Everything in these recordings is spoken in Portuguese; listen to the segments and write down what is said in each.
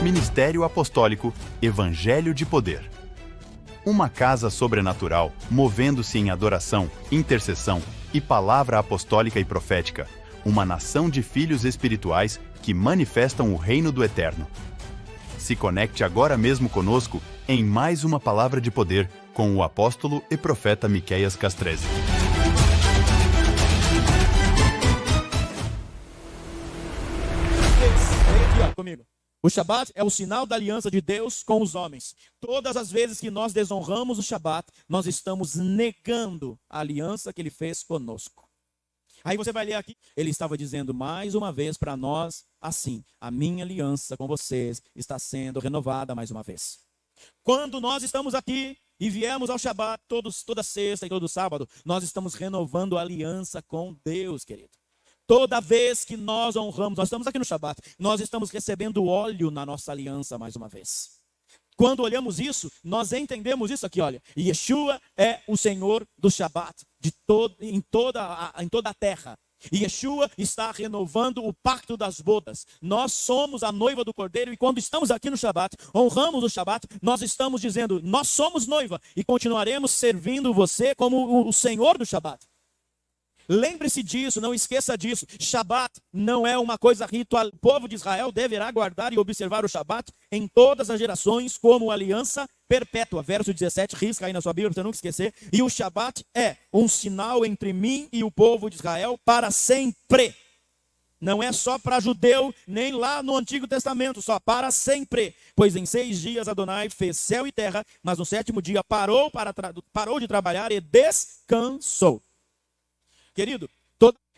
Ministério Apostólico Evangelho de Poder. Uma casa sobrenatural, movendo-se em adoração, intercessão e palavra apostólica e profética. Uma nação de filhos espirituais que manifestam o reino do Eterno. Se conecte agora mesmo conosco em mais uma palavra de poder com o apóstolo e profeta Miqueias Castrese. Vem aqui, comigo. O Shabat é o sinal da aliança de Deus com os homens. Todas as vezes que nós desonramos o Shabat, nós estamos negando a aliança que ele fez conosco. Aí você vai ler aqui, ele estava dizendo mais uma vez para nós, assim, a minha aliança com vocês está sendo renovada mais uma vez. Quando nós estamos aqui e viemos ao Shabat toda sexta e todo sábado, nós estamos renovando a aliança com Deus, querido. Toda vez que nós honramos, nós estamos aqui no Shabat, nós estamos recebendo óleo na nossa aliança mais uma vez. Quando olhamos isso, nós entendemos isso aqui, olha. Yeshua é o Senhor do Shabat, em toda a terra. Yeshua está renovando o pacto das bodas. Nós somos a noiva do Cordeiro e quando estamos aqui no Shabat, honramos o Shabat, nós estamos dizendo, nós somos noiva e continuaremos servindo você como o Senhor do Shabat. Lembre-se disso, não esqueça disso. Shabat não é uma coisa ritual. O povo de Israel deverá guardar e observar o Shabat em todas as gerações como aliança perpétua. Verso 17, risca aí na sua Bíblia para você nunca esquecer. E o Shabat é um sinal entre mim e o povo de Israel para sempre. Não é só para judeu, nem lá no Antigo Testamento, só para sempre. Pois em 6 dias Adonai fez céu e terra, mas no 7º dia parou de trabalhar e descansou. Querido,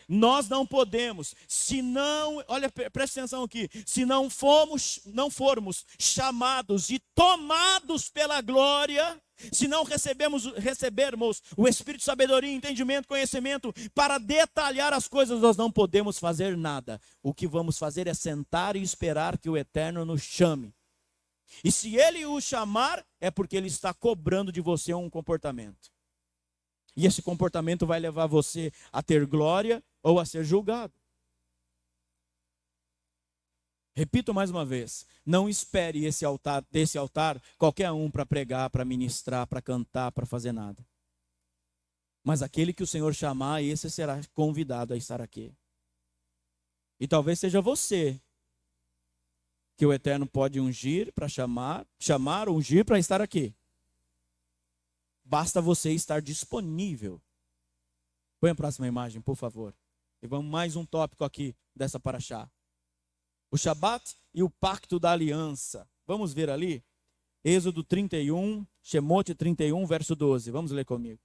nós não podemos, se não, olha, preste atenção aqui, se não formos chamados e tomados pela glória, se não recebermos o Espírito de sabedoria, entendimento, conhecimento, para detalhar as coisas, nós não podemos fazer nada. O que vamos fazer é sentar e esperar que o Eterno nos chame. E se Ele o chamar, é porque Ele está cobrando de você um comportamento. E esse comportamento vai levar você a ter glória ou a ser julgado. Repito mais uma vez, não espere desse altar qualquer um para pregar, para ministrar, para cantar, para fazer nada. Mas aquele que o Senhor chamar, esse será convidado a estar aqui. E talvez seja você que o Eterno pode ungir para chamar, ungir para estar aqui. Basta você estar disponível. Põe a próxima imagem, por favor. E vamos mais um tópico aqui dessa paraxá. O Shabat e o pacto da aliança. Vamos ver ali? Êxodo 31, Shemote 31, verso 12. Vamos ler comigo.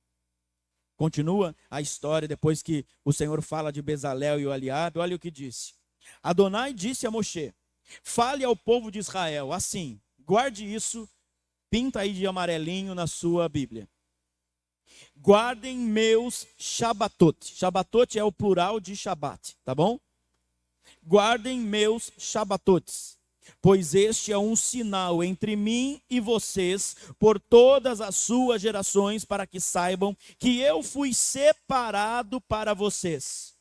Continua a história depois que o Senhor fala de Bezalel e o Eliabe. Olha o que disse. Adonai disse a Moshe, fale ao povo de Israel assim, guarde isso. Pinta aí de amarelinho na sua Bíblia. Guardem meus Shabatot. Shabatot é o plural de Shabat, tá bom? Guardem meus Shabatotes, pois este é um sinal entre mim e vocês por todas as suas gerações, para que saibam que eu fui separado para vocês.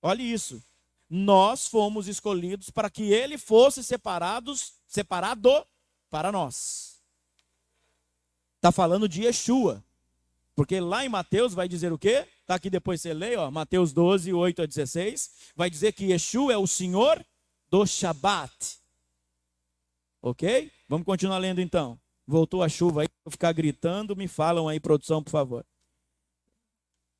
Olha isso. Nós fomos escolhidos para que ele fosse separado para nós. Está falando de Yeshua. Porque lá em Mateus vai dizer o quê? Está aqui depois você lê, ó, Mateus 12, 8 a 16. Vai dizer que Yeshua é o Senhor do Shabat. Ok? Vamos continuar lendo então. Voltou a chuva aí, vou ficar gritando, me falam aí, produção, por favor.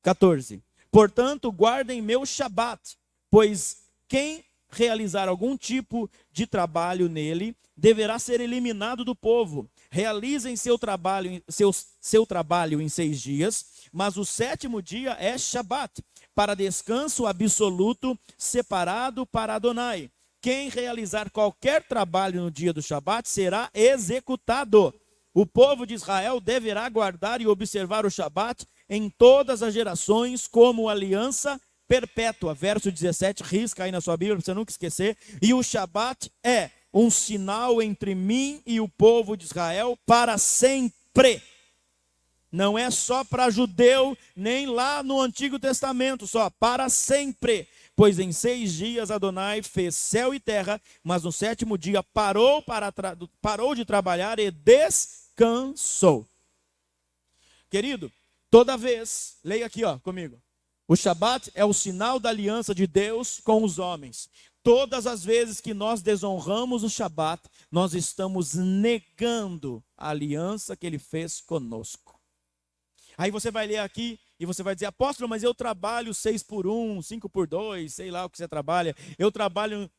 14. Portanto, guardem meu Shabat, pois quem realizar algum tipo de trabalho nele, deverá ser eliminado do povo. Realizem seu trabalho em 6 dias, mas o 7º dia é Shabat, para descanso absoluto, separado para Adonai. Quem realizar qualquer trabalho no dia do Shabat será executado. O povo de Israel deverá guardar e observar o Shabat em todas as gerações como aliança perpétua. Verso 17, risca aí na sua Bíblia, para você nunca esquecer. E o Shabat é um sinal entre mim e o povo de Israel para sempre. Não é só para judeu, nem lá no Antigo Testamento, só para sempre. Pois em 6 dias Adonai fez céu e terra, mas no 7º dia parou de trabalhar e descansou. Querido, toda vez, leia aqui comigo. O Shabat é o sinal da aliança de Deus com os homens. Todas as vezes que nós desonramos o Shabat, nós estamos negando a aliança que ele fez conosco. Aí você vai ler aqui e você vai dizer: apóstolo, mas eu trabalho 6x1, 5x2, sei lá o que você trabalha. Eu trabalho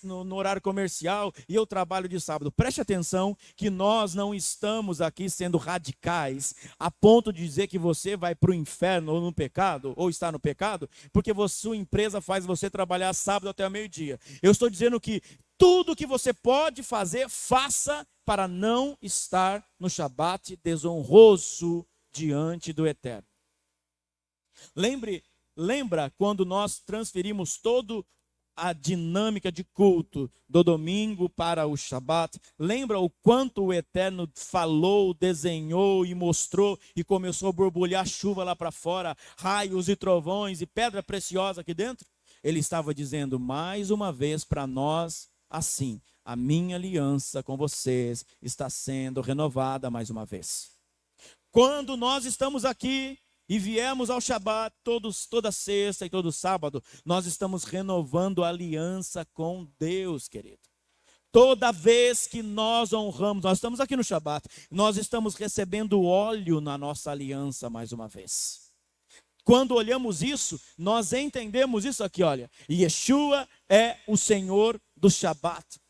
no horário comercial e eu trabalho de sábado. Preste atenção que nós não estamos aqui sendo radicais a ponto de dizer que você vai para o inferno ou no pecado, ou está no pecado, porque sua empresa faz você trabalhar sábado até o meio-dia. Eu estou dizendo que tudo que você pode fazer, faça para não estar no Shabat desonroso diante do Eterno. Lembra quando nós transferimos toda a dinâmica de culto do domingo para o Shabat? Lembra o quanto o Eterno falou, desenhou e mostrou e começou a borbulhar chuva lá para fora, raios e trovões e pedra preciosa aqui dentro? Ele estava dizendo mais uma vez para nós assim: a minha aliança com vocês está sendo renovada mais uma vez. Quando nós estamos aqui e viemos ao Shabat toda sexta e todo sábado, nós estamos renovando a aliança com Deus, querido. Toda vez que nós honramos, nós estamos aqui no Shabat, nós estamos recebendo óleo na nossa aliança mais uma vez. Quando olhamos isso, nós entendemos isso aqui, olha. Yeshua é o Senhor do Shabat,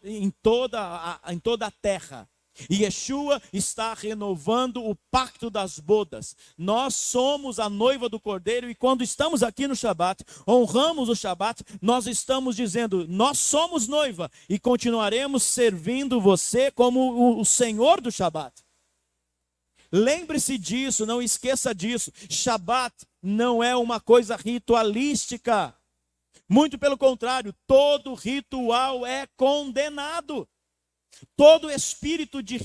em toda a terra. E Yeshua está renovando o pacto das bodas. Nós somos a noiva do Cordeiro e quando estamos aqui no Shabat, honramos o Shabat, nós estamos dizendo: nós somos noiva e continuaremos servindo você como o Senhor do Shabat. Lembre-se disso, não esqueça disso. Shabat não é uma coisa ritualística. Muito pelo contrário, todo ritual é condenado. Todo espírito de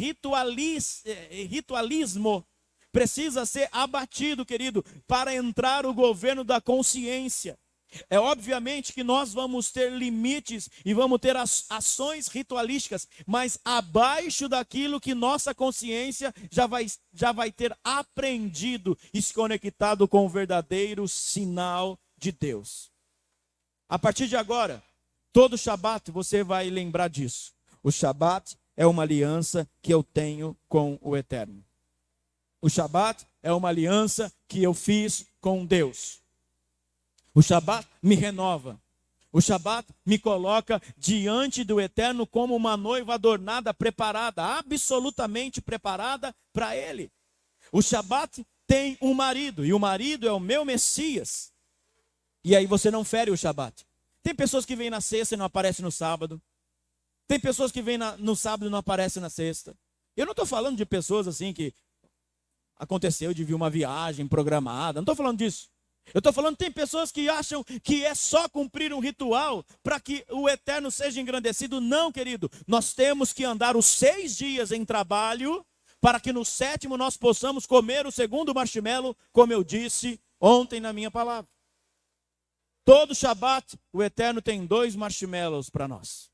ritualismo precisa ser abatido, querido, para entrar o governo da consciência. É obviamente que nós vamos ter limites e vamos ter ações ritualísticas, mas abaixo daquilo que nossa consciência já vai ter aprendido e se conectado com o verdadeiro sinal de Deus. A partir de agora, todo Shabat você vai lembrar disso. O Shabat é uma aliança que eu tenho com o Eterno. O Shabat é uma aliança que eu fiz com Deus. O Shabat me renova. O Shabat me coloca diante do Eterno como uma noiva adornada, preparada, absolutamente preparada para Ele. O Shabat tem um marido, e o marido é o meu Messias. E aí você não fere o Shabat. Tem pessoas que vêm na sexta e não aparecem no sábado. Tem pessoas que vêm no sábado e não aparecem na sexta. Eu não estou falando de pessoas assim que aconteceu de vir uma viagem programada. Não estou falando disso. Eu estou falando que tem pessoas que acham que é só cumprir um ritual para que o Eterno seja engrandecido. Não, querido. Nós temos que andar os 6 dias em trabalho para que no 7º nós possamos comer o 2º marshmallow, como eu disse ontem na minha palavra. Todo Shabat, o Eterno tem 2 marshmallows para nós.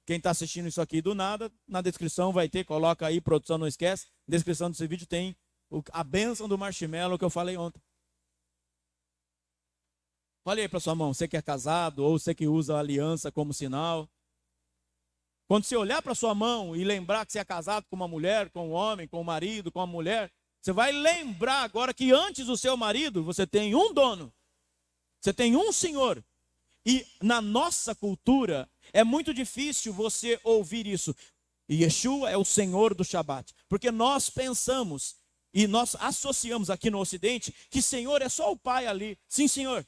Quem está assistindo isso aqui do nada, na descrição vai ter, coloca aí, produção, não esquece, na descrição desse vídeo tem a bênção do marshmallow que eu falei ontem. Olha aí para sua mão, você que é casado ou você que usa a aliança como sinal. Quando você olhar para sua mão e lembrar que você é casado com uma mulher, com um homem, com um marido, com uma mulher, você vai lembrar agora que antes do seu marido você tem um dono, você tem um senhor. E na nossa cultura é muito difícil você ouvir isso. E Yeshua é o Senhor do Shabat. Porque nós pensamos e nós associamos aqui no Ocidente que Senhor é só o pai ali. Sim, Senhor.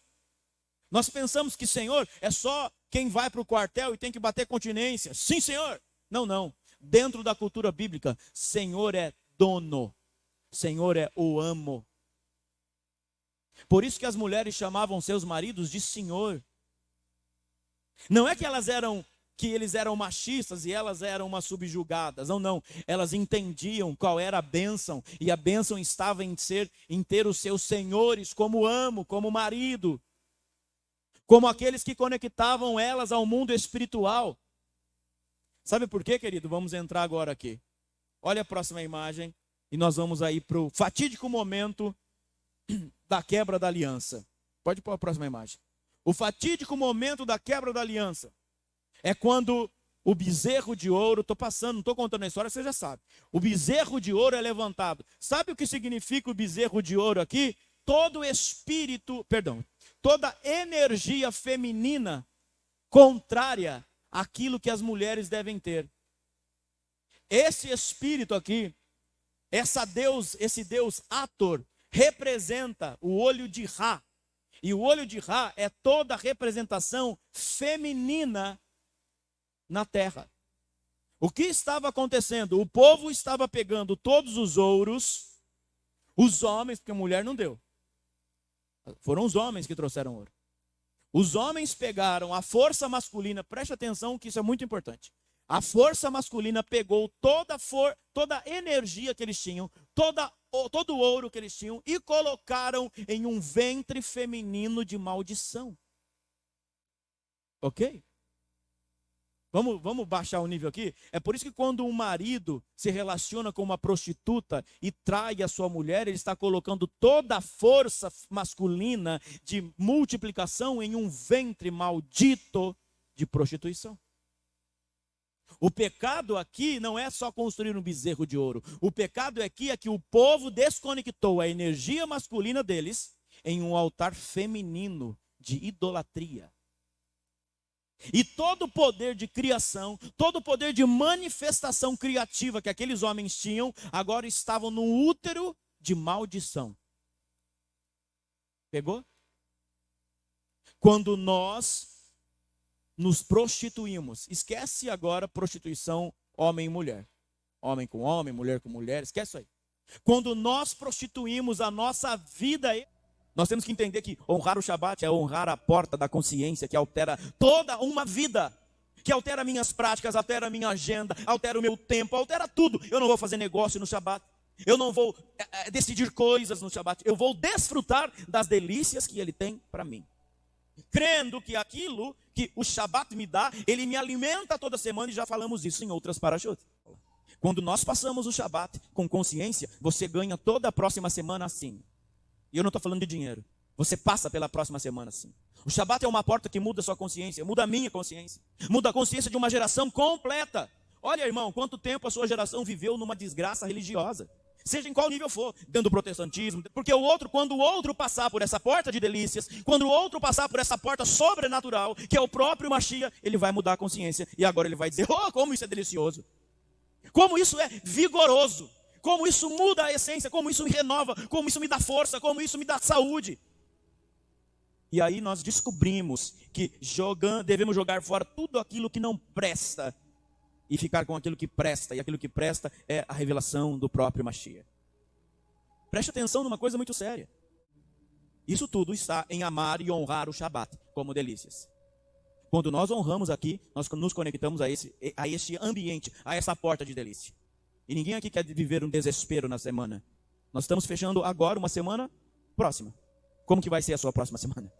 Nós pensamos que Senhor é só quem vai para o quartel e tem que bater continência. Sim, Senhor. Não, não. Dentro da cultura bíblica, Senhor é dono. Senhor é o amo. Por isso que as mulheres chamavam seus maridos de Senhor. Não é que eles eram machistas e elas eram umas subjugadas. Não, não. Elas entendiam qual era a bênção. E a bênção estava em ter os seus senhores como amo, como marido. como aqueles que conectavam elas ao mundo espiritual. Sabe por quê, querido? Vamos entrar agora aqui. Olha a próxima imagem e nós vamos aí para o fatídico momento da quebra da aliança. Pode pôr a próxima imagem. O fatídico momento da quebra da aliança é quando o bezerro de ouro, estou passando, não estou contando a história, você já sabe. O bezerro de ouro é levantado. Sabe o que significa o bezerro de ouro aqui? Todo espírito, perdão, toda energia feminina contrária àquilo que as mulheres devem ter. Esse espírito aqui, esse Deus Ator, representa o olho de Ra. E o olho de Ra é toda a representação feminina na terra. O que estava acontecendo? O povo estava pegando todos os ouros, os homens, porque a mulher não deu. Foram os homens que trouxeram ouro. Os homens pegaram a força masculina, preste atenção que isso é muito importante. A força masculina pegou toda a energia que eles tinham, todo o ouro que eles tinham e colocaram em um ventre feminino de maldição. Ok? Vamos baixar o nível aqui? É por isso que quando um marido se relaciona com uma prostituta e trai a sua mulher, ele está colocando toda a força masculina de multiplicação em um ventre maldito de prostituição. O pecado aqui não é só construir um bezerro de ouro. O pecado aqui é que o povo desconectou a energia masculina deles em um altar feminino de idolatria. E todo o poder de criação, todo o poder de manifestação criativa que aqueles homens tinham, agora estavam no útero de maldição. Pegou? Quando nós nos prostituímos, esquece agora prostituição homem e mulher. Homem com homem, mulher com mulher, esquece isso aí. Quando nós prostituímos a nossa vida, nós temos que entender que honrar o Shabat é honrar a porta da consciência que altera toda uma vida, que altera minhas práticas, altera minha agenda, altera o meu tempo, altera tudo. Eu não vou fazer negócio no Shabat, eu não vou decidir coisas no Shabat, eu vou desfrutar das delícias que ele tem para mim. Crendo que aquilo que o Shabat me dá, ele me alimenta toda semana, e já falamos isso em outras parashot. Quando nós passamos o Shabat com consciência, você ganha toda a próxima semana assim. E eu não estou falando de dinheiro. Você passa pela próxima semana assim. O Shabat é uma porta que muda a sua consciência, muda a minha consciência, muda a consciência de uma geração completa. Olha, irmão, quanto tempo a sua geração viveu numa desgraça religiosa. Seja em qual nível for, dentro do protestantismo. Porque quando o outro passar por essa porta de delícias, quando o outro passar por essa porta sobrenatural, que é o próprio Mashiach, ele vai mudar a consciência. E agora ele vai dizer, oh, como isso é delicioso. Como isso é vigoroso. Como isso muda a essência, como isso me renova, como isso me dá força, como isso me dá saúde. E aí nós descobrimos que devemos jogar fora tudo aquilo que não presta e ficar com aquilo que presta. E aquilo que presta é a revelação do próprio Mashiach. Preste atenção numa coisa muito séria. Isso tudo está em amar e honrar o Shabat como delícias. Quando nós honramos aqui, nós nos conectamos a este ambiente, a essa porta de delícia. E ninguém aqui quer viver um desespero na semana. Nós estamos fechando agora uma semana próxima. Como que vai ser a sua próxima semana?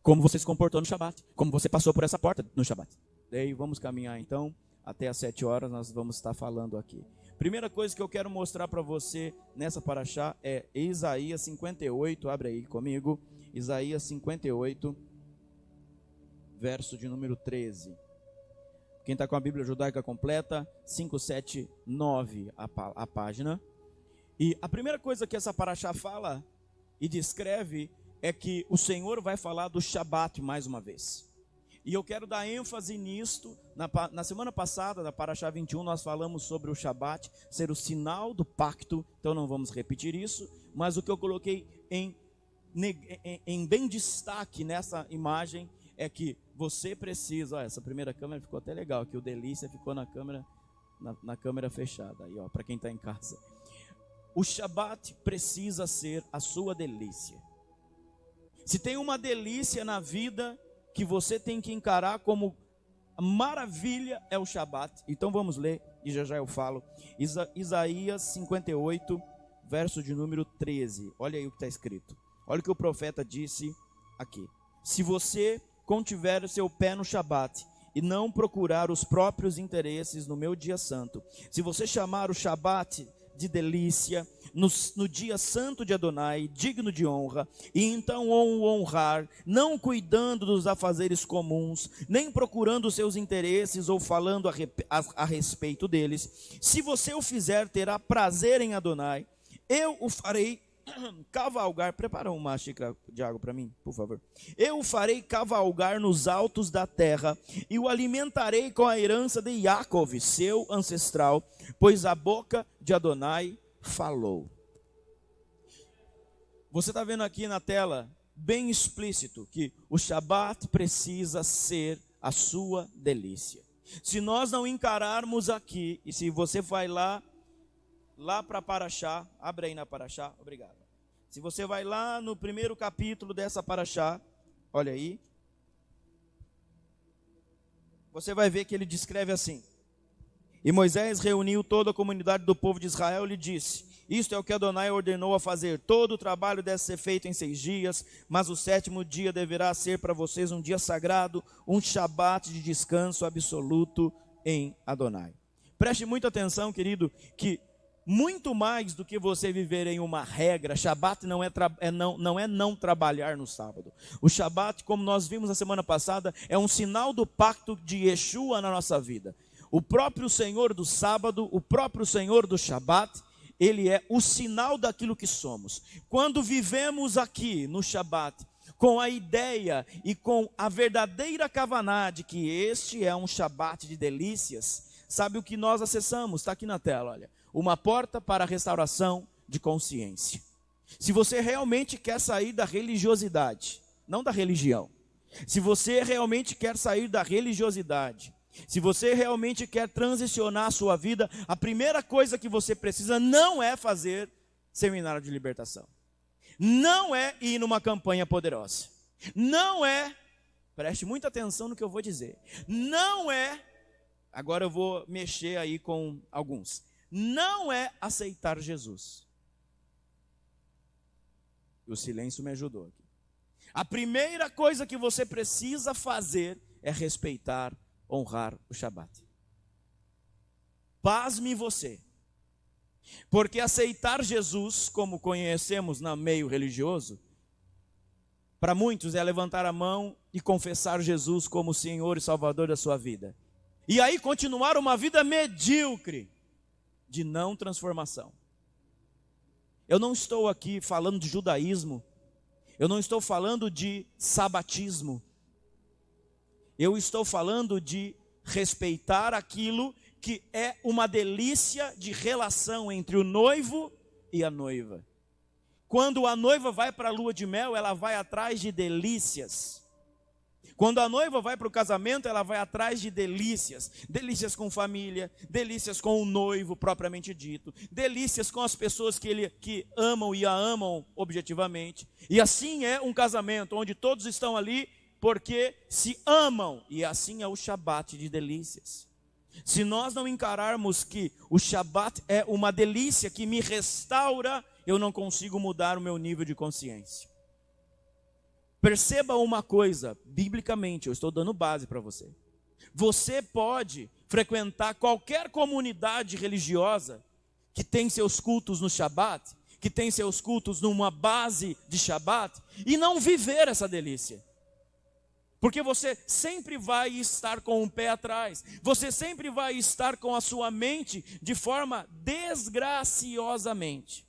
Como você se comportou no Shabat? Como você passou por essa porta no Shabat? Daí vamos caminhar então, até às 7 horas nós vamos estar falando aqui. Primeira coisa que eu quero mostrar para você nessa paraxá é Isaías 58, abre aí comigo. Isaías 58, verso de número 13. Quem está com a Bíblia Judaica completa, 579 a página. E a primeira coisa que essa paraxá fala e descreve é que o Senhor vai falar do Shabat mais uma vez. E eu quero dar ênfase nisto. Na semana passada, na paraxá 21, nós falamos sobre o Shabat ser o sinal do pacto. Então não vamos repetir isso. Mas o que eu coloquei em bem destaque nessa imagem é que você precisa, essa primeira câmera ficou até legal, que o delícia ficou na câmera fechada, aí ó, para quem está em casa. O Shabat precisa ser a sua delícia. Se tem uma delícia na vida que você tem que encarar como maravilha, é o Shabat. Então vamos ler, e já eu falo. Isaías 58, verso de número 13. Olha aí o que está escrito. Olha o que o profeta disse aqui. se você contiver o seu pé no Shabat e não procurar os próprios interesses no meu dia santo, se você chamar o Shabat de delícia, no dia santo de Adonai, digno de honra, e então o honrar, não cuidando dos afazeres comuns, nem procurando os seus interesses ou falando a respeito deles, se você o fizer, terá prazer em Adonai, eu o farei cavalgar. Prepara uma xícara de água para mim, por favor. Eu o farei cavalgar nos altos da terra e o alimentarei com a herança de Yaakov, seu ancestral, pois a boca de Adonai falou. Você está vendo aqui na tela, bem explícito, que o Shabat precisa ser a sua delícia. Se nós não encararmos aqui, e se você vai lá para Parashá, abre aí na Parashá, obrigado. Se você vai lá no primeiro capítulo dessa Parashá, olha aí, você vai ver que ele descreve assim: e Moisés reuniu toda a comunidade do povo de Israel e lhe disse: isto é o que Adonai ordenou a fazer, todo o trabalho deve ser feito em 6 dias, mas o 7º dia deverá ser para vocês um dia sagrado, um Shabat de descanso absoluto em Adonai. Preste muita atenção, querido, que muito mais do que você viver em uma regra, Shabat não é não trabalhar no sábado. O Shabat, como nós vimos na semana passada, é um sinal do pacto de Yeshua na nossa vida. O próprio Senhor do sábado, o próprio Senhor do Shabat, ele é o sinal daquilo que somos. Quando vivemos aqui no Shabat, com a ideia e com a verdadeira kavaná de que este é um Shabat de delícias, sabe o que nós acessamos? Está aqui na tela, olha. Uma porta para a restauração de consciência. Se você realmente quer sair da religiosidade, não da religião, se você realmente quer sair da religiosidade, se você realmente quer transicionar a sua vida, a primeira coisa que você precisa não é fazer seminário de libertação, não é ir numa campanha poderosa, não é, preste muita atenção no que eu vou dizer, não é, agora eu vou mexer aí com alguns, não é aceitar Jesus. O silêncio me ajudou aqui. A primeira coisa que você precisa fazer é respeitar, honrar o Shabat. Pasme você. Porque aceitar Jesus, como conhecemos no meio religioso, para muitos é levantar a mão e confessar Jesus como Senhor e Salvador da sua vida. E aí continuar uma vida medíocre, de não transformação. Eu não estou aqui falando de judaísmo, eu não estou falando de sabatismo, eu estou falando de respeitar aquilo que é uma delícia de relação entre o noivo e a noiva. Quando a noiva vai para a lua de mel, ela vai atrás de delícias. Quando a noiva vai para o casamento, ela vai atrás de delícias. Delícias com família, delícias com o noivo propriamente dito, delícias com as pessoas que amam e a amam objetivamente. E assim é um casamento, onde todos estão ali porque se amam. E assim é o Shabat de delícias. Se nós não encararmos que o Shabat é uma delícia que me restaura, eu não consigo mudar o meu nível de consciência. Perceba uma coisa, biblicamente, eu estou dando base para você. Você pode frequentar qualquer comunidade religiosa que tem seus cultos no Shabat, que tem seus cultos numa base de Shabat, e não viver essa delícia. Porque você sempre vai estar com o pé atrás, você sempre vai estar com a sua mente de forma desgraciosamente.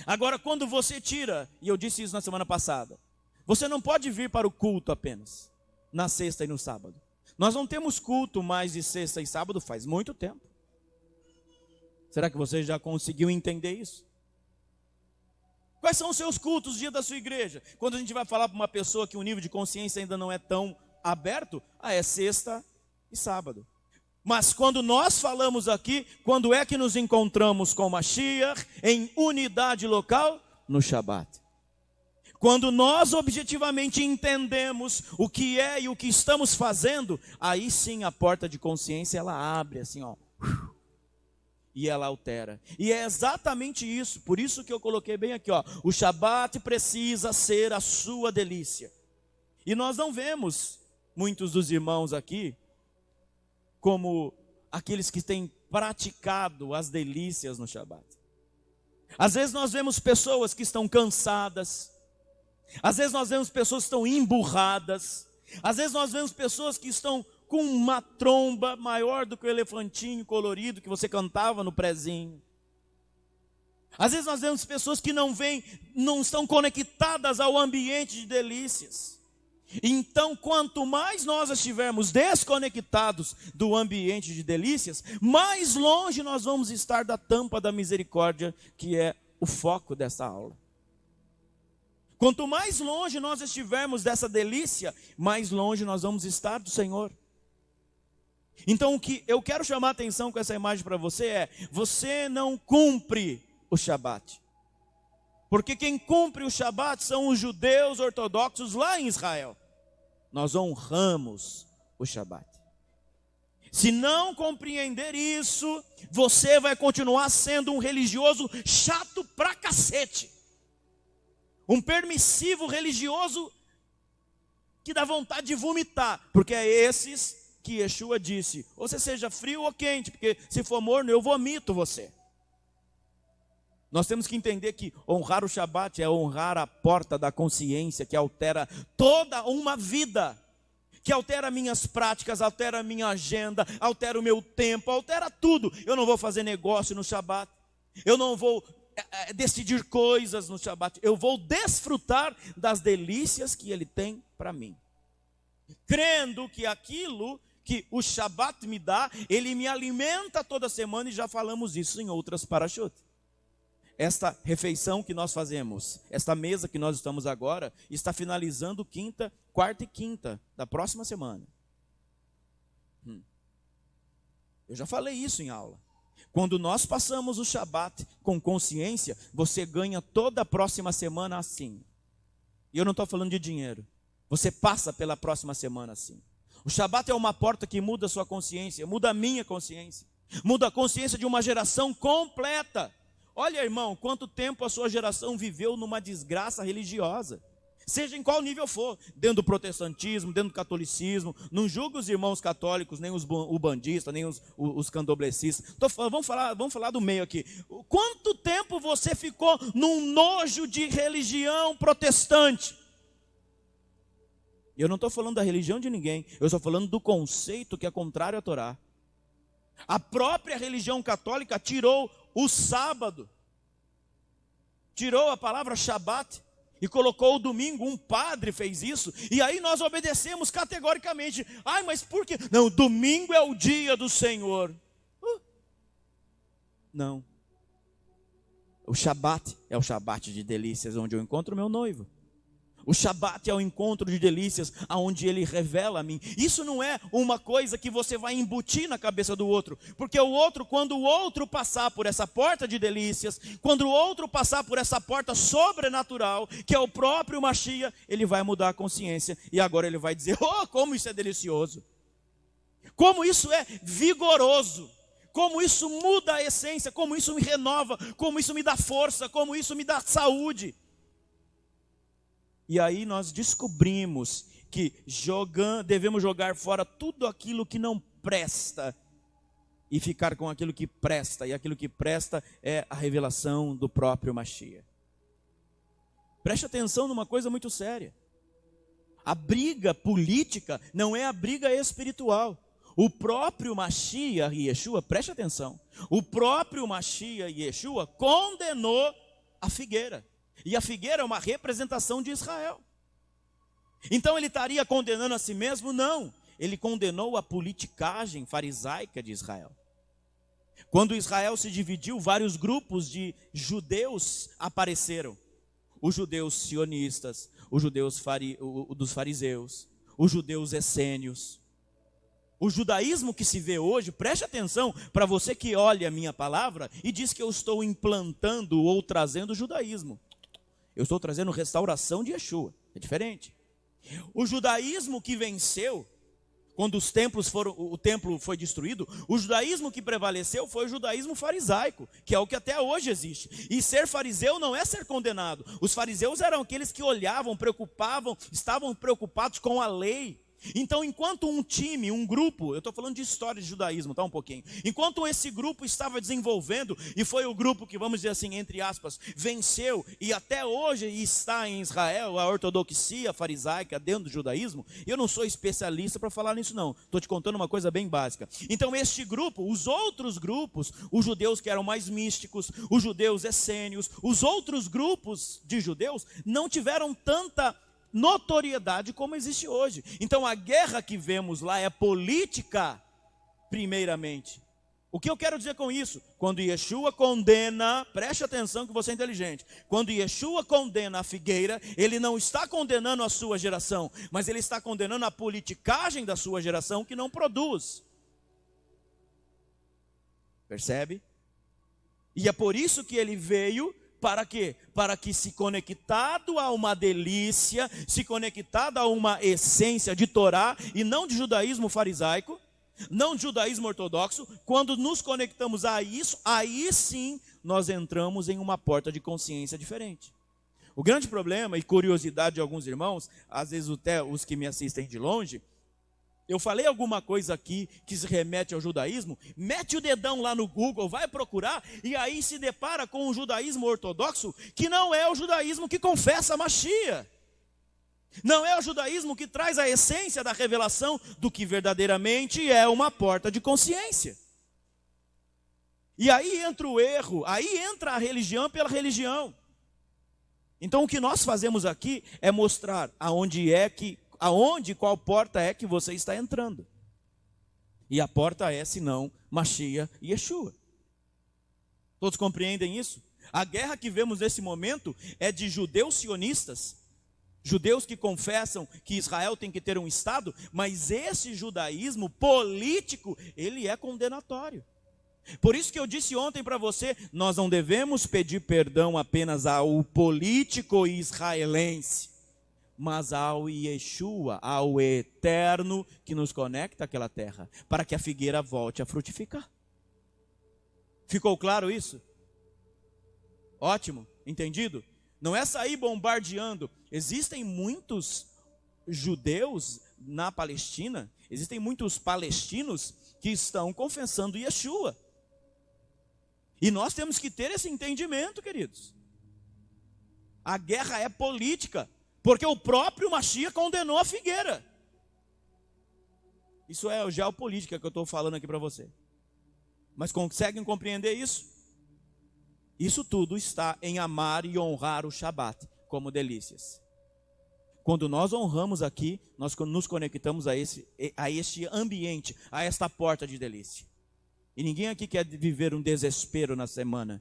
Agora, quando você tira, e eu disse isso na semana passada, você não pode vir para o culto apenas, na sexta e no sábado. Nós não temos culto mais de sexta e sábado faz muito tempo. Será que você já conseguiu entender isso? Quais são os seus cultos, dia da sua igreja? Quando a gente vai falar para uma pessoa que o nível de consciência ainda não é tão aberto, é sexta e sábado. Mas quando nós falamos aqui, quando é que nos encontramos com Mashiach em unidade local? No Shabat. Quando nós objetivamente entendemos o que é e o que estamos fazendo, aí sim a porta de consciência ela abre assim, ó, e ela altera. E é exatamente isso, por isso que eu coloquei bem aqui, ó, o Shabat precisa ser a sua delícia. E nós não vemos muitos dos irmãos aqui como aqueles que têm praticado as delícias no Shabat. Às vezes nós vemos pessoas que estão cansadas, às vezes nós vemos pessoas que estão emburradas, às vezes nós vemos pessoas que estão com uma tromba maior do que o elefantinho colorido que você cantava no prezinho. Às vezes nós vemos pessoas que não estão conectadas ao ambiente de delícias. Então, quanto mais nós estivermos desconectados do ambiente de delícias, mais longe nós vamos estar da tampa da misericórdia, que é o foco dessa aula. Quanto mais longe nós estivermos dessa delícia, mais longe nós vamos estar do Senhor. Então, o que eu quero chamar a atenção com essa imagem para você é: você não cumpre o Shabat. Porque quem cumpre o Shabat são os judeus ortodoxos lá em Israel. Nós honramos o Shabat. Se não compreender isso, você vai continuar sendo um religioso chato pra cacete. Um permissivo religioso que dá vontade de vomitar. Porque é esses que Yeshua disse: ou você seja frio ou quente, porque se for morno eu vomito você. Nós temos que entender que honrar o Shabat é honrar a porta da consciência, que altera toda uma vida, que altera minhas práticas, altera minha agenda, altera o meu tempo, altera tudo. Eu não vou fazer negócio no Shabat, eu não vou decidir coisas no Shabat, eu vou desfrutar das delícias que Ele tem para mim, crendo que aquilo que o Shabat me dá, Ele me alimenta toda semana, e já falamos isso em outras parashot. Esta refeição que nós fazemos, esta mesa que nós estamos agora, está finalizando quarta e quinta da próxima semana. Eu já falei isso em aula. Quando nós passamos o Shabat com consciência, você ganha toda a próxima semana assim. E eu não estou falando de dinheiro. Você passa pela próxima semana assim. O Shabat é uma porta que muda a sua consciência, muda a minha consciência, muda a consciência de uma geração completa. Olha, irmão, quanto tempo a sua geração viveu numa desgraça religiosa, seja em qual nível for, dentro do protestantismo, dentro do catolicismo. Não julgue os irmãos católicos, nem os ubandistas, nem os candoblecistas. Vamos falar do meio aqui. Quanto tempo você ficou num nojo de religião protestante? Eu não estou falando da religião de ninguém, eu estou falando do conceito que é contrário à Torá. A própria religião católica tirou o sábado, tirou a palavra Shabat e colocou o domingo. Um padre fez isso, e aí nós obedecemos categoricamente. Ai, mas por quê? Não, domingo é o dia do Senhor. Não. O Shabat é o Shabat de delícias, onde eu encontro meu noivo. O Shabat é o encontro de delícias, aonde Ele revela a mim. Isso não é uma coisa que você vai embutir na cabeça do outro, porque o outro, quando o outro passar por essa porta de delícias, quando o outro passar por essa porta sobrenatural, que é o próprio Mashiach, ele vai mudar a consciência, e agora ele vai dizer: oh, como isso é delicioso, como isso é vigoroso, como isso muda a essência, como isso me renova, como isso me dá força, como isso me dá saúde. E aí nós descobrimos que devemos jogar fora tudo aquilo que não presta e ficar com aquilo que presta. E aquilo que presta é a revelação do próprio Mashiach. Preste atenção numa coisa muito séria. A briga política não é a briga espiritual. O próprio Mashiach e Yeshua, preste atenção, o próprio Mashiach e Yeshua condenou a figueira. E a figueira é uma representação de Israel. Então ele estaria condenando a si mesmo? Não. Ele condenou a politicagem farisaica de Israel. Quando Israel se dividiu, vários grupos de judeus apareceram. Os judeus sionistas, os judeus dos fariseus, os judeus essênios. O judaísmo que se vê hoje, preste atenção, para você que olha a minha palavra e diz que eu estou implantando ou trazendo o judaísmo. Eu estou trazendo restauração de Yeshua, é diferente. O judaísmo que venceu, Quando o templo foi destruído, o judaísmo que prevaleceu foi o judaísmo farisaico, que é o que até hoje existe. E ser fariseu não é ser condenado. Os fariseus eram aqueles que olhavam, estavam preocupados com a lei. Então, enquanto um time, um grupo, eu estou falando de história de judaísmo, tá, um pouquinho. Enquanto esse grupo estava desenvolvendo, e foi o grupo que, vamos dizer assim, entre aspas, venceu, e até hoje está em Israel, a ortodoxia farisaica dentro do judaísmo, eu não sou especialista para falar nisso não, estou te contando uma coisa bem básica. Então este grupo, os outros grupos, os judeus que eram mais místicos, os judeus essênios, os outros grupos de judeus, não tiveram tanta notoriedade como existe hoje. Então a guerra que vemos lá é política, primeiramente. O que eu quero dizer com isso? Quando Yeshua condena, preste atenção que você é inteligente. Quando Yeshua condena a figueira, ele não está condenando a sua geração, mas ele está condenando a politicagem da sua geração que não produz. Percebe? E é por isso que ele veio. Para quê? Para que, se conectado a uma delícia, se conectado a uma essência de Torá, e não de judaísmo farisaico, não de judaísmo ortodoxo, quando nos conectamos a isso, aí sim nós entramos em uma porta de consciência diferente. O grande problema e curiosidade de alguns irmãos, às vezes até os que me assistem de longe, eu falei alguma coisa aqui que se remete ao judaísmo, mete o dedão lá no Google, vai procurar, e aí se depara com o judaísmo ortodoxo, que não é o judaísmo que confessa a Mashiach. Não é o judaísmo que traz a essência da revelação do que verdadeiramente é uma porta de consciência. E aí entra o erro, aí entra a religião pela religião. Então o que nós fazemos aqui é mostrar qual porta é que você está entrando. E a porta é, senão, Mashiach e Yeshua. Todos compreendem isso? A guerra que vemos nesse momento é de judeus sionistas, judeus que confessam que Israel tem que ter um Estado, mas esse judaísmo político, ele é condenatório. Por isso que eu disse ontem para você, nós não devemos pedir perdão apenas ao político israelense, mas ao Yeshua, ao eterno que nos conecta àquela terra, para que a figueira volte a frutificar. Ficou claro isso? Ótimo, entendido? Não é sair bombardeando. Existem muitos judeus na Palestina, existem muitos palestinos que estão confessando Yeshua. E nós temos que ter esse entendimento, queridos. A guerra é política. Porque o próprio Mashiach condenou a figueira. Isso é geopolítica que eu estou falando aqui para você. Mas conseguem compreender isso? Isso tudo está em amar e honrar o Shabat como delícias. Quando nós honramos aqui, nós nos conectamos a este ambiente, a esta porta de delícia. E ninguém aqui quer viver um desespero na semana.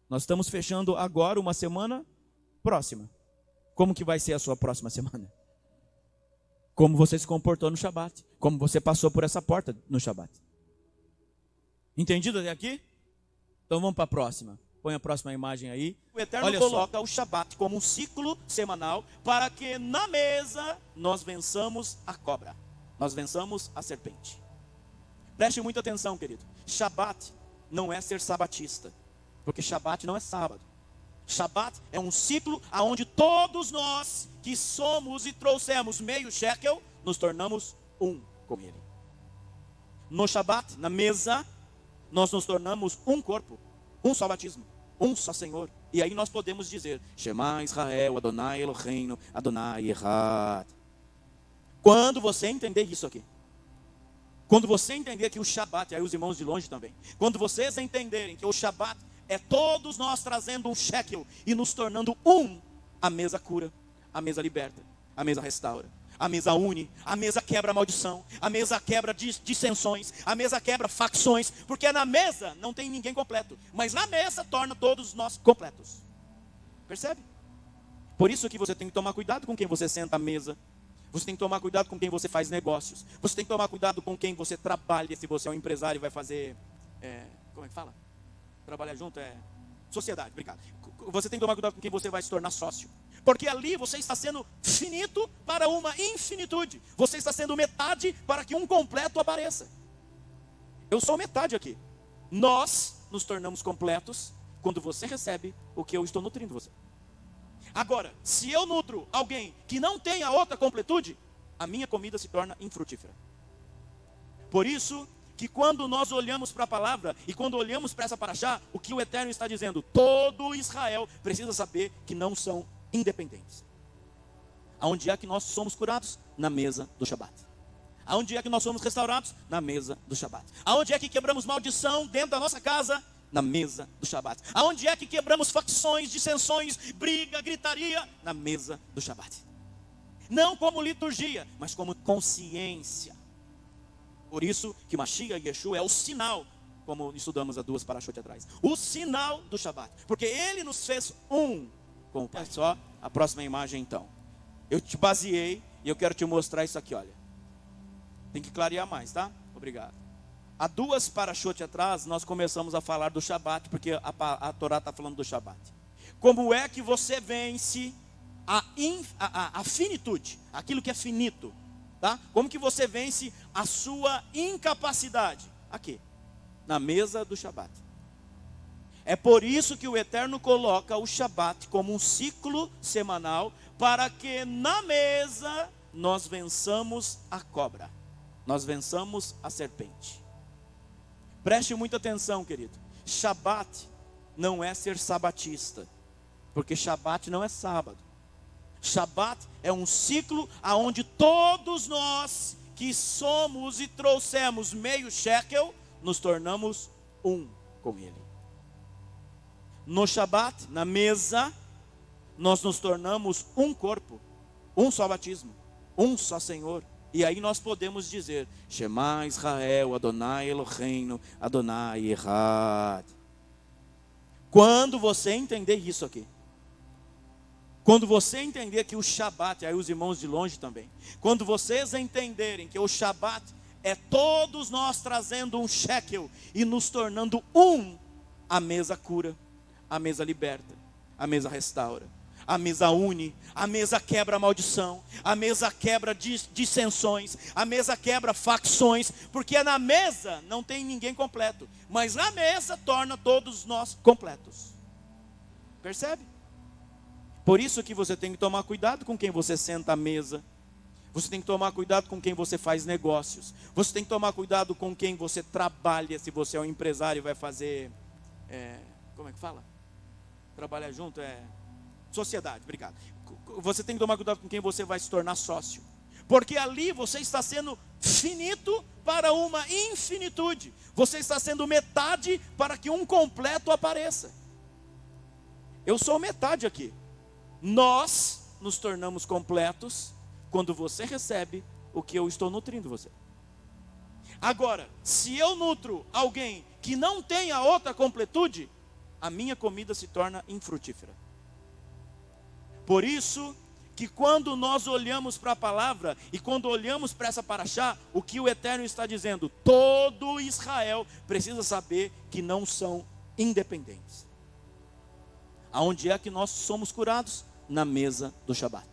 Nós estamos fechando agora uma semana próxima. Como que vai ser a sua próxima semana? Como você se comportou no Shabat? Como você passou por essa porta no Shabat? Entendido até aqui? Então vamos para a próxima. Põe a próxima imagem aí. O Eterno coloca o Shabat como um ciclo semanal para que na mesa nós vençamos a cobra. Nós vençamos a serpente. Preste muita atenção, querido. Shabat não é ser sabatista, porque Shabat não é sábado. Shabat é um ciclo onde todos nós que somos e trouxemos meio shekel, nos tornamos um com ele. No Shabat, na mesa, nós nos tornamos um corpo, um só batismo, um só Senhor. E aí nós podemos dizer, Shema Israel, Adonai Eloheinu, Adonai Echad. Quando você entender isso aqui, quando você entender que o Shabat, aí os irmãos de longe também, quando vocês entenderem que o Shabat é todos nós trazendo um shekel e nos tornando um, a mesa cura, a mesa liberta, a mesa restaura, a mesa une, a mesa quebra a maldição, a mesa quebra dissensões, a mesa quebra facções, porque na mesa não tem ninguém completo, mas na mesa torna todos nós completos. Percebe? Por isso que você tem que tomar cuidado com quem você senta à mesa. Você tem que tomar cuidado com quem você faz negócios. Você tem que tomar cuidado com quem você trabalha. Se você é um empresário e vai fazer, como é que fala? Trabalhar junto é sociedade, obrigado. Você tem que tomar cuidado com quem você vai se tornar sócio. Porque ali você está sendo finito para uma infinitude. Você está sendo metade para que um completo apareça. Eu sou metade aqui. Nós nos tornamos completos quando você recebe o que eu estou nutrindo você. Agora, se eu nutro alguém que não tem a outra completude, a minha comida se torna infrutífera. Por isso que quando nós olhamos para a palavra e quando olhamos para essa paraxá, o que o Eterno está dizendo? Todo Israel precisa saber que não são independentes. Aonde é que nós somos curados? Na mesa do Shabat. Aonde é que nós somos restaurados? Na mesa do Shabat. Aonde é que quebramos maldição dentro da nossa casa? Na mesa do Shabat. Aonde é que quebramos facções, dissensões, briga, gritaria? Na mesa do Shabat. Não como liturgia, mas como consciência. Por isso que Mashiach Yeshua é o sinal, como estudamos há 2 parashot atrás. O sinal do Shabat. Porque ele nos fez um com o Pai. Só a próxima imagem então. Eu te baseei e eu quero te mostrar isso aqui, olha. Tem que clarear mais, tá? Obrigado. Há 2 parashot atrás, nós começamos a falar do Shabat, porque a Torá está falando do Shabat. Como é que você vence a finitude, aquilo que é finito, tá? Como que você vence a sua incapacidade? Aqui, na mesa do Shabat. É por isso que o Eterno coloca o Shabat como um ciclo semanal, para que na mesa nós vençamos a cobra, nós vençamos a serpente. Preste muita atenção, querido. Shabat não é ser sabatista, porque Shabat não é sábado. Shabat é um ciclo aonde todos nós que somos e trouxemos meio shekel, nos tornamos um com Ele. No Shabat, na mesa, nós nos tornamos um corpo, um só batismo, um só Senhor. E aí nós podemos dizer: Shema Israel, Adonai Eloheinu, Adonai Echad. Quando você entender isso aqui, quando você entender que o Shabat, aí os irmãos de longe também, quando vocês entenderem que o Shabat é todos nós trazendo um shekel e nos tornando um, a mesa cura, a mesa liberta, a mesa restaura, a mesa une, a mesa quebra a maldição, a mesa quebra dissensões, a mesa quebra facções, porque na mesa não tem ninguém completo, mas a mesa torna todos nós completos. Percebe? Por isso que você tem que tomar cuidado com quem você senta à mesa. Você tem que tomar cuidado com quem você faz negócios. Você tem que tomar cuidado com quem você trabalha. Se você é um empresário e vai fazer, como é que fala? Trabalhar junto sociedade, obrigado. Você tem que tomar cuidado com quem você vai se tornar sócio. Porque ali você está sendo finito para uma infinitude. Você está sendo metade para que um completo apareça. Eu sou metade aqui. Nós nos tornamos completos quando você recebe o que eu estou nutrindo você. Agora, se eu nutro alguém que não tem a outra completude, a minha comida se torna infrutífera. Por isso que quando nós olhamos para a palavra e quando olhamos para essa paraxá, o que o Eterno está dizendo? Todo Israel precisa saber que não são independentes. Aonde é que nós somos curados? Na mesa do Shabat.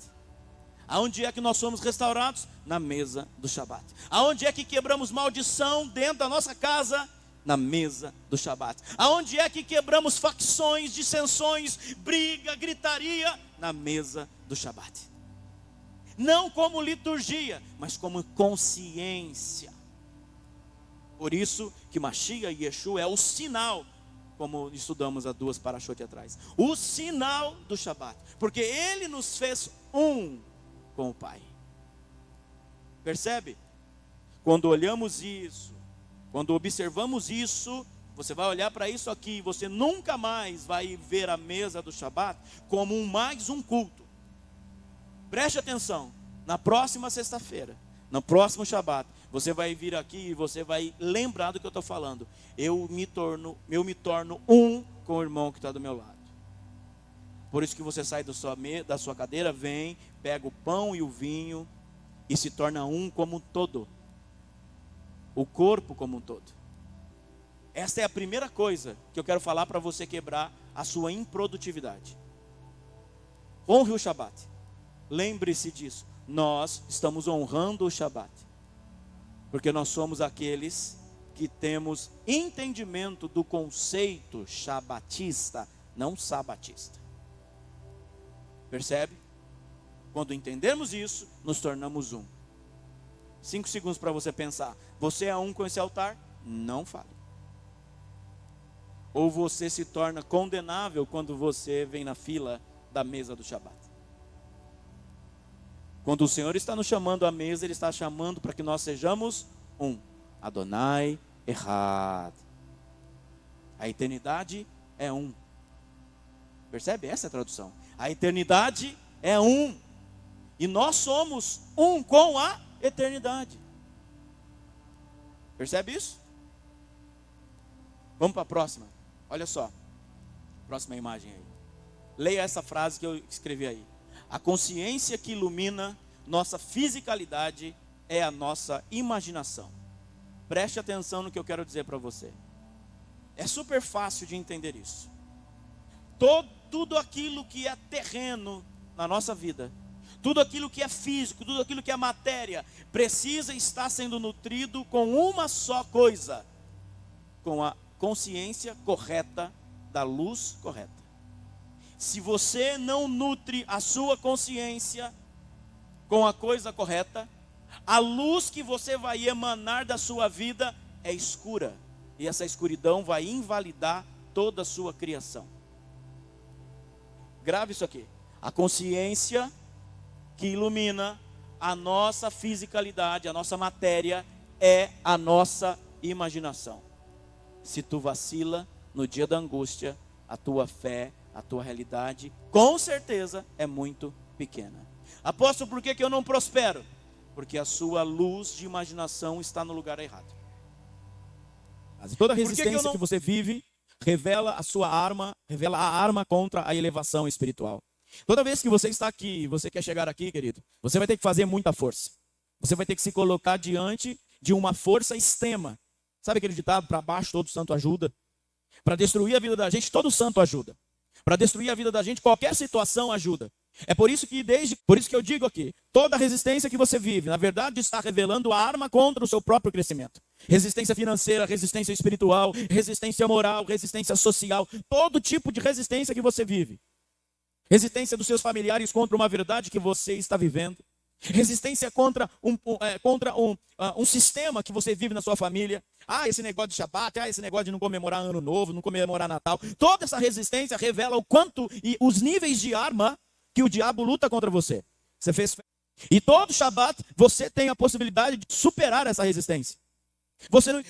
Aonde é que nós somos restaurados? Na mesa do Shabat. Aonde é que quebramos maldição dentro da nossa casa? Na mesa do Shabat. Aonde é que quebramos facções, dissensões, briga, gritaria? Na mesa do Shabat. Não como liturgia, mas como consciência. Por isso que Mashiach Yeshua é o sinal, como estudamos há 2 parashot atrás. O sinal do Shabat. Porque ele nos fez um com o Pai. Percebe? Quando olhamos isso, quando observamos isso, você vai olhar para isso aqui e você nunca mais vai ver a mesa do Shabat como mais um culto. Preste atenção, na próxima sexta-feira, no próximo Shabat, você vai vir aqui e você vai lembrar do que eu estou falando. Eu me torno um com o irmão que está do meu lado. Por isso que você sai da sua cadeira, vem, pega o pão e o vinho e se torna um como um todo. O corpo como um todo. Esta é a primeira coisa que eu quero falar para você quebrar a sua improdutividade. Honre o Shabat. Lembre-se disso. Nós estamos honrando o Shabat. Porque nós somos aqueles que temos entendimento do conceito shabatista, não sabatista. Percebe? Quando entendermos isso, nos tornamos um. 5 segundos para você pensar. Você é um com esse altar? Não fale. Ou você se torna condenável quando você vem na fila da mesa do Shabat. Quando o Senhor está nos chamando à mesa, Ele está chamando para que nós sejamos um. Adonai Echad. A eternidade é um. Percebe? Essa é a tradução. A eternidade é um. E nós somos um com a eternidade. Percebe isso? Vamos para a próxima. Olha só. Próxima imagem aí. Leia essa frase que eu escrevi aí. A consciência que ilumina nossa fisicalidade é a nossa imaginação. Preste atenção no que eu quero dizer para você. É super fácil de entender isso. Tudo aquilo que é terreno na nossa vida, tudo aquilo que é físico, tudo aquilo que é matéria, precisa estar sendo nutrido com uma só coisa: com a consciência correta da luz correta. Se você não nutre a sua consciência com a coisa correta, a luz que você vai emanar da sua vida é escura. E essa escuridão vai invalidar toda a sua criação. Grave isso aqui. A consciência que ilumina a nossa fisicalidade, a nossa matéria, é a nossa imaginação. Se tu vacila no dia da angústia, a tua fé, a tua realidade, com certeza é muito pequena. Apóstolo, por que eu não prospero? Porque a sua luz de imaginação está no lugar errado. Toda resistência que você vive revela a sua arma, revela a arma contra a elevação espiritual. Toda vez que você está aqui, você quer chegar aqui, querido, você vai ter que fazer muita força. Você vai ter que se colocar diante de uma força extrema. Sabe aquele ditado, para baixo todo santo ajuda? Para destruir a vida da gente, todo santo ajuda. Para destruir a vida da gente, qualquer situação ajuda. É por isso que eu digo aqui, toda resistência que você vive, na verdade está revelando a arma contra o seu próprio crescimento. Resistência financeira, resistência espiritual, resistência moral, resistência social, todo tipo de resistência que você vive. Resistência dos seus familiares contra uma verdade que você está vivendo. Resistência contra um sistema que você vive na sua família. Esse negócio de Shabat, esse negócio de não comemorar Ano Novo, não comemorar Natal. Toda essa resistência revela o quanto e os níveis de arma que o diabo luta contra você. Você fez fé. E todo Shabat você tem a possibilidade de superar essa resistência.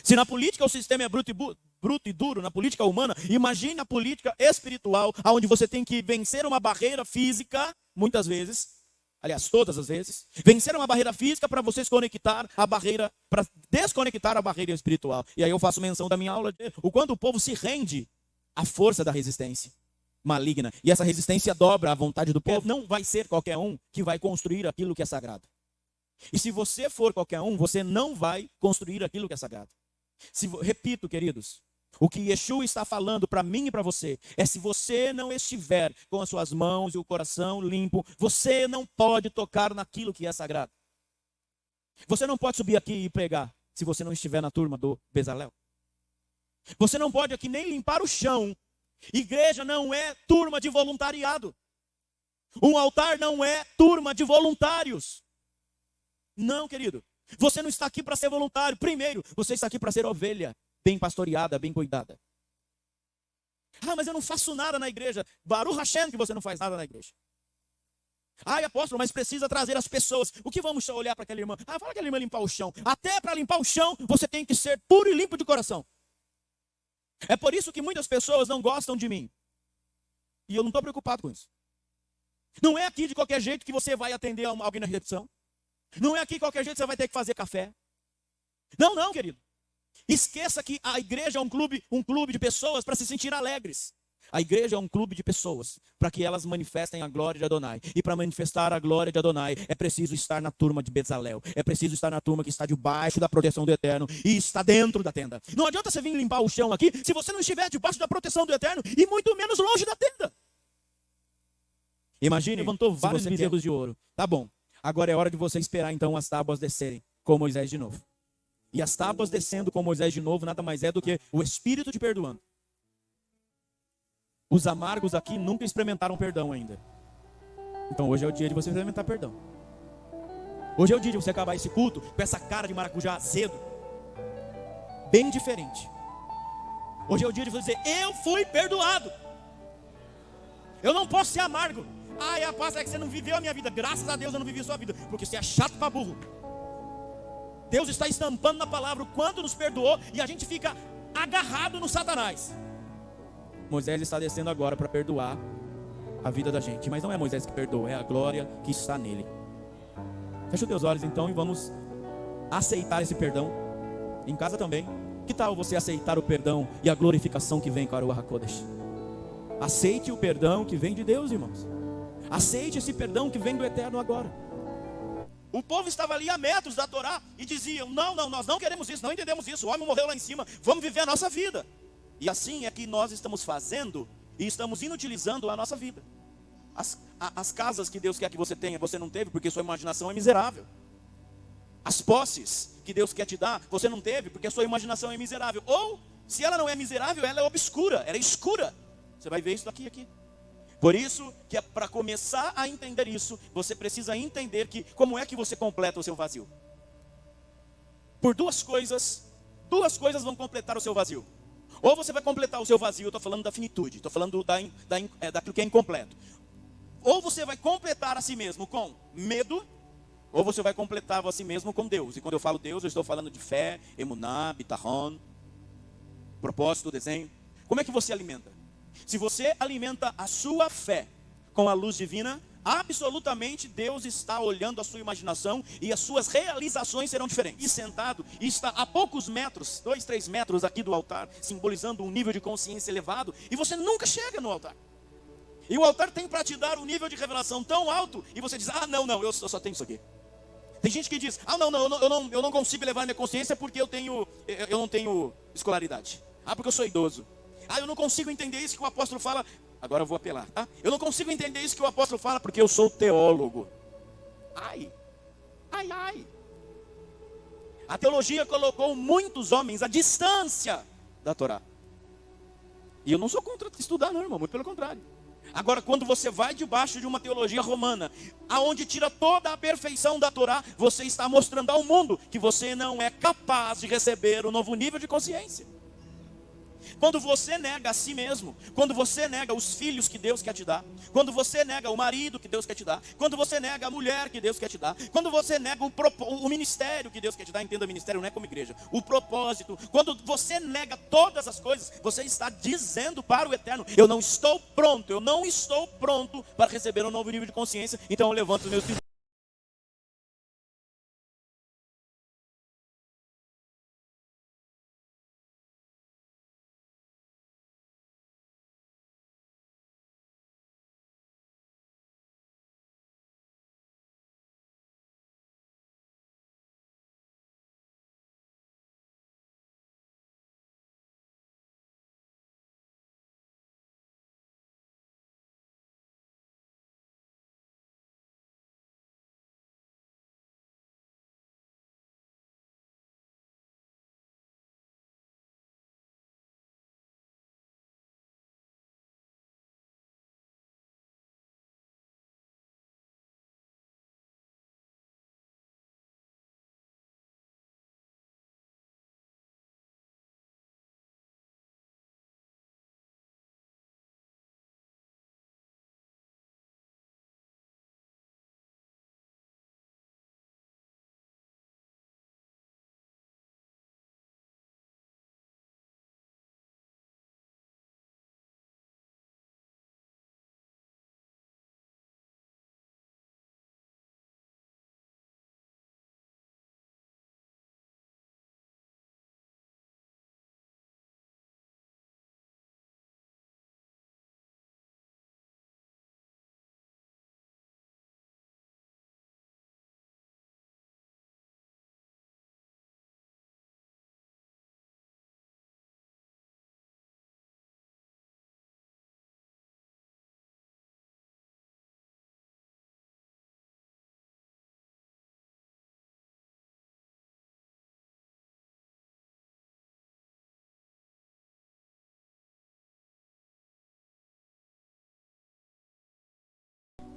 Se na política o sistema é bruto e duro, na política humana, imagine a política espiritual, onde você tem que vencer uma barreira física, muitas vezes. Aliás, todas as vezes, vencer uma barreira física para você desconectar a barreira espiritual. E aí eu faço menção da minha aula de o quanto o povo se rende à força da resistência maligna. E essa resistência dobra a vontade do povo. Não vai ser qualquer um que vai construir aquilo que é sagrado. E se você for qualquer um, você não vai construir aquilo que é sagrado. Repito, queridos, o que Yeshua está falando para mim e para você é: se você não estiver com as suas mãos e o coração limpo, você não pode tocar naquilo que é sagrado. Você não pode subir aqui e pregar se você não estiver na turma do Bezalel. Você não pode aqui nem limpar o chão. Igreja não é turma de voluntariado. Um altar não é turma de voluntários. Não, querido. Você não está aqui para ser voluntário. Primeiro, você está aqui para ser ovelha, bem pastoreada, bem cuidada. Mas eu não faço nada na igreja. Baruch Hashem que você não faz nada na igreja. Apóstolo, mas precisa trazer as pessoas. O que vamos olhar para aquela irmã? Fala aquela irmã limpar o chão. Até para limpar o chão, você tem que ser puro e limpo de coração. É por isso que muitas pessoas não gostam de mim. E eu não estou preocupado com isso. Não é aqui de qualquer jeito que você vai atender alguém na recepção. Não é aqui de qualquer jeito que você vai ter que fazer café. Não, querido. Esqueça que a igreja é um clube de pessoas para se sentir alegres. A igreja é um clube de pessoas para que elas manifestem a glória de Adonai. E para manifestar a glória de Adonai é preciso estar na turma de Bezalel. É preciso estar na turma que está debaixo da proteção do Eterno e está dentro da tenda. Não adianta você vir limpar o chão aqui se você não estiver debaixo da proteção do Eterno e muito menos longe da tenda. Imagine, levantou vários você bezerros de ouro. Tá bom. Agora é hora de você esperar então as tábuas descerem com Moisés de novo. E as tábuas descendo com Moisés de novo nada mais é do que o Espírito te perdoando. Os amargos aqui nunca experimentaram perdão ainda. Então hoje é o dia de você experimentar perdão. Hoje é o dia de você acabar esse culto com essa cara de maracujá azedo. Bem diferente. Hoje é o dia de você dizer, eu fui perdoado. Eu não posso ser amargo. Ai, rapaz, é que você não viveu a minha vida. Graças a Deus eu não vivi a sua vida. Porque você é chato pra burro. Deus está estampando na palavra o quanto nos perdoou e a gente fica agarrado no Satanás. Moisés está descendo agora para perdoar a vida da gente. Mas não é Moisés que perdoa, é a glória que está nele. Fecha os teus olhos então e vamos aceitar esse perdão. Em casa também. Que tal você aceitar o perdão e a glorificação que vem com a Ruach HaKodesh? Aceite o perdão que vem de Deus, irmãos. Aceite esse perdão que vem do Eterno agora. O povo estava ali a metros da Torá e diziam, não, nós não queremos isso, não entendemos isso. O homem morreu lá em cima, vamos viver a nossa vida. E assim é que nós estamos fazendo e estamos inutilizando a nossa vida. As casas que Deus quer que você tenha, você não teve porque sua imaginação é miserável. As posses que Deus quer te dar, você não teve porque a sua imaginação é miserável. Ou, se ela não é miserável, ela é obscura, ela é escura. Você vai ver isso aqui. Por isso, que é para começar a entender isso, você precisa entender que como é que você completa o seu vazio. Por duas coisas vão completar o seu vazio. Ou você vai completar o seu vazio, eu estou falando da finitude, estou falando daquilo que é incompleto. Ou você vai completar a si mesmo com medo, ou você vai completar a si mesmo com Deus. E quando eu falo Deus, eu estou falando de fé, emuná, bitahon, propósito, desenho. Como é que você alimenta? Se você alimenta a sua fé com a luz divina, absolutamente Deus está olhando a sua imaginação e as suas realizações serão diferentes. E sentado, e está a poucos metros, 2, 3 metros aqui do altar, simbolizando um nível de consciência elevado, e você nunca chega no altar. E o altar tem para te dar um nível de revelação tão alto, e você diz, não, eu só tenho isso aqui. Tem gente que diz, eu não consigo levar minha consciência porque eu não tenho escolaridade. Porque eu sou idoso. Eu não consigo entender isso que o apóstolo fala. Agora eu vou apelar, tá? Eu não consigo entender isso que o apóstolo fala porque eu sou teólogo. Ai. A teologia colocou muitos homens à distância da Torá. E eu não sou contra estudar, não, irmão, muito pelo contrário. Agora, quando você vai debaixo de uma teologia romana, aonde tira toda a perfeição da Torá, você está mostrando ao mundo que você não é capaz de receber um novo nível de consciência. Quando você nega a si mesmo, quando você nega os filhos que Deus quer te dar, quando você nega o marido que Deus quer te dar, quando você nega a mulher que Deus quer te dar, quando você nega o ministério que Deus quer te dar, entenda, ministério não é como igreja, o propósito, quando você nega todas as coisas, você está dizendo para o Eterno, eu não estou pronto para receber um novo nível de consciência, então eu levanto os meus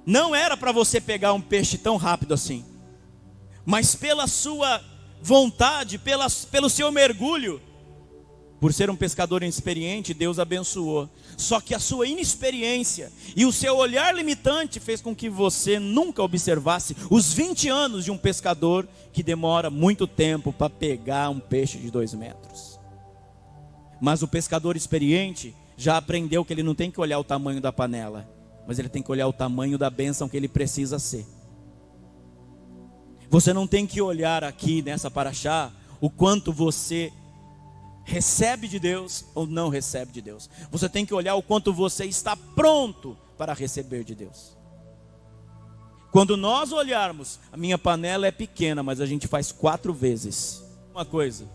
Não era para você pegar um peixe tão rápido assim, mas pela sua vontade, pelo seu mergulho, por ser um pescador inexperiente, Deus abençoou. Só que a sua inexperiência e o seu olhar limitante fez com que você nunca observasse os 20 anos de um pescador que demora muito tempo para pegar um peixe de 2 metros. Mas o pescador experiente já aprendeu que ele não tem que olhar o tamanho da panela, mas ele tem que olhar o tamanho da bênção que ele precisa ser. Você não tem que olhar aqui nessa paraxá o quanto você recebe de Deus ou não recebe de Deus. Você tem que olhar o quanto você está pronto para receber de Deus. Quando nós olharmos, a minha panela é pequena, mas a gente faz 4 vezes. Uma coisa,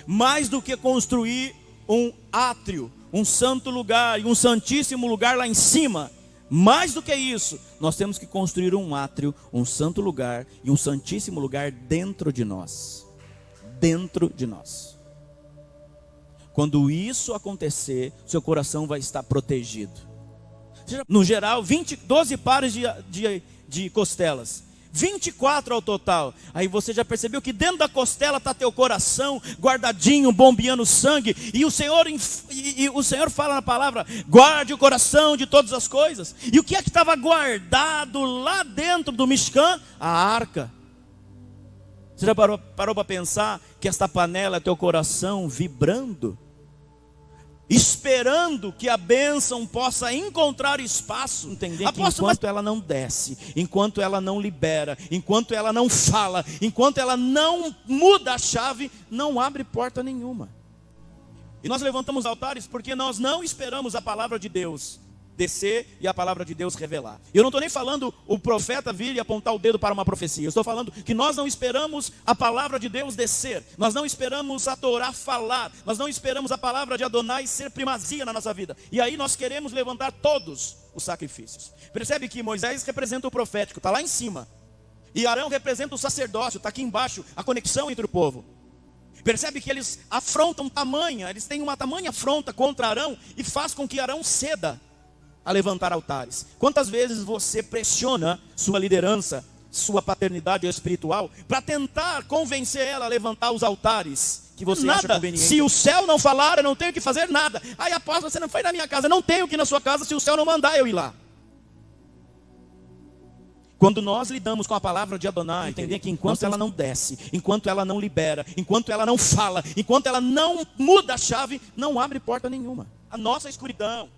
mais do que construir um átrio, um santo lugar e um santíssimo lugar lá em cima, mais do que isso, nós temos que construir um átrio, um santo lugar e um santíssimo lugar dentro de nós. Dentro de nós. Quando isso acontecer, seu coração vai estar protegido. No geral, 12 pares de costelas, 24 ao total. Aí você já percebeu que dentro da costela está teu coração guardadinho, bombeando sangue. E o Senhor fala na palavra: guarde o coração de todas as coisas. E o que é que estava guardado lá dentro do Mishkan? A arca. Você já parou para pensar que esta panela é teu coração vibrando? Esperando que a bênção possa encontrar espaço. Entender que enquanto ela não desce, enquanto ela não libera, enquanto ela não fala, enquanto ela não muda a chave, não abre porta nenhuma. E nós levantamos altares porque nós não esperamos a palavra de Deus descer e a palavra de Deus revelar. Eu não estou nem falando o profeta vir e apontar o dedo para uma profecia. Eu estou falando que nós não esperamos a palavra de Deus descer. Nós não esperamos a Torá falar. Nós não esperamos a palavra de Adonai ser primazia na nossa vida. E aí nós queremos levantar todos os sacrifícios. Percebe que Moisés representa o profético, está lá em cima. E Arão representa o sacerdócio, está aqui embaixo, a conexão entre o povo. Percebe que eles afrontam tamanha, eles têm uma tamanha afronta contra Arão e faz com que Arão ceda a levantar altares. Quantas vezes você pressiona sua liderança, sua paternidade espiritual, para tentar convencer ela a levantar os altares que você acha conveniente? Se o céu não falar, eu não tenho que fazer nada. Aí apóstolo, você não foi na minha casa. Eu não tenho que ir na sua casa se o céu não mandar eu ir lá. Quando nós lidamos com a palavra de Adonai, entender que enquanto ela não desce, enquanto ela não libera, enquanto ela não fala, enquanto ela não muda a chave, não abre porta nenhuma. A nossa escuridão,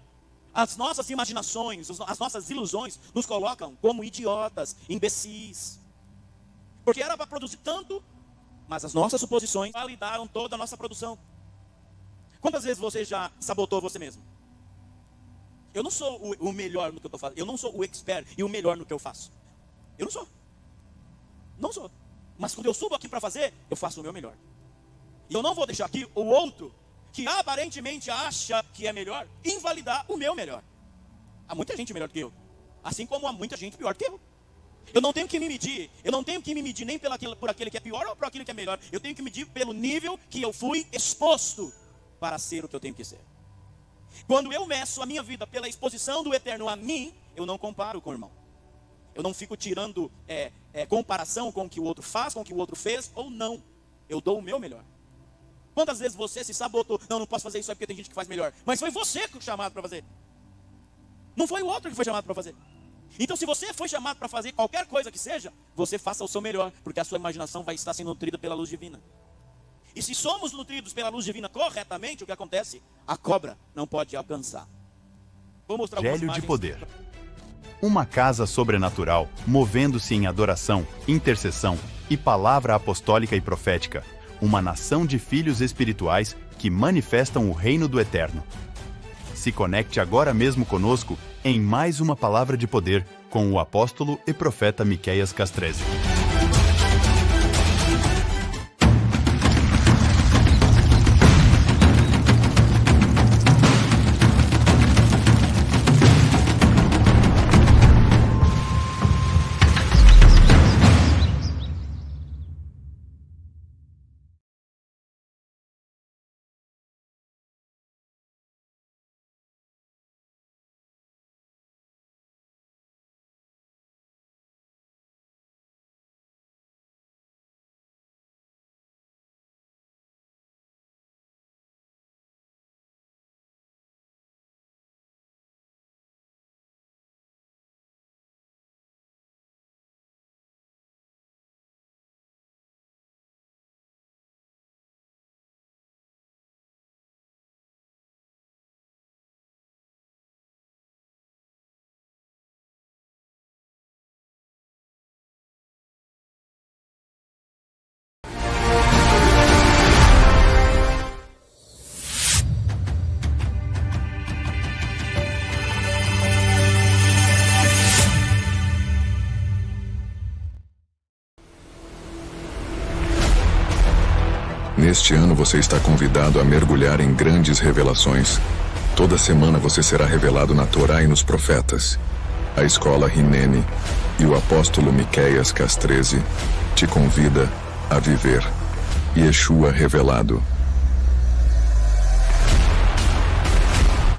as nossas imaginações, as nossas ilusões nos colocam como idiotas, imbecis. Porque era para produzir tanto, mas as nossas suposições validaram toda a nossa produção. Quantas vezes você já sabotou você mesmo? Eu não sou o melhor no que eu estou fazendo. Eu não sou o expert e o melhor no que eu faço. Eu não sou. Não sou. Mas quando eu subo aqui para fazer, eu faço o meu melhor. E eu não vou deixar aqui o outro, que aparentemente acha que é melhor, invalidar o meu melhor. Há muita gente melhor do que eu, assim como há muita gente pior do que eu. Eu não tenho que me medir, nem por aquele que é pior ou por aquele que é melhor. Eu tenho que medir pelo nível que eu fui exposto para ser o que eu tenho que ser. Quando eu meço a minha vida pela exposição do eterno a mim, eu não comparo com o irmão. Eu não fico tirando comparação com o que o outro faz, com o que o outro fez ou não. Eu dou o meu melhor. Quantas vezes você se sabotou? Não posso fazer isso porque tem gente que faz melhor. Mas foi você que foi chamado para fazer. Não foi o outro que foi chamado para fazer. Então se você foi chamado para fazer qualquer coisa que seja, você faça o seu melhor, porque a sua imaginação vai estar sendo nutrida pela luz divina. E se somos nutridos pela luz divina corretamente, o que acontece? A cobra não pode alcançar. Vou mostrar algumas Evangelho de imagens. poder. Uma casa sobrenatural, movendo-se em adoração, intercessão e palavra apostólica e profética. Uma nação de filhos espirituais que manifestam o reino do Eterno. Se conecte agora mesmo conosco em mais uma palavra de poder com o apóstolo e profeta Miqueias Castrese. Este ano você está convidado a mergulhar em grandes revelações. Toda semana você será revelado na Torá e nos profetas. A escola Hineni e o apóstolo Miqueias Castreze te convida a viver Yeshua revelado.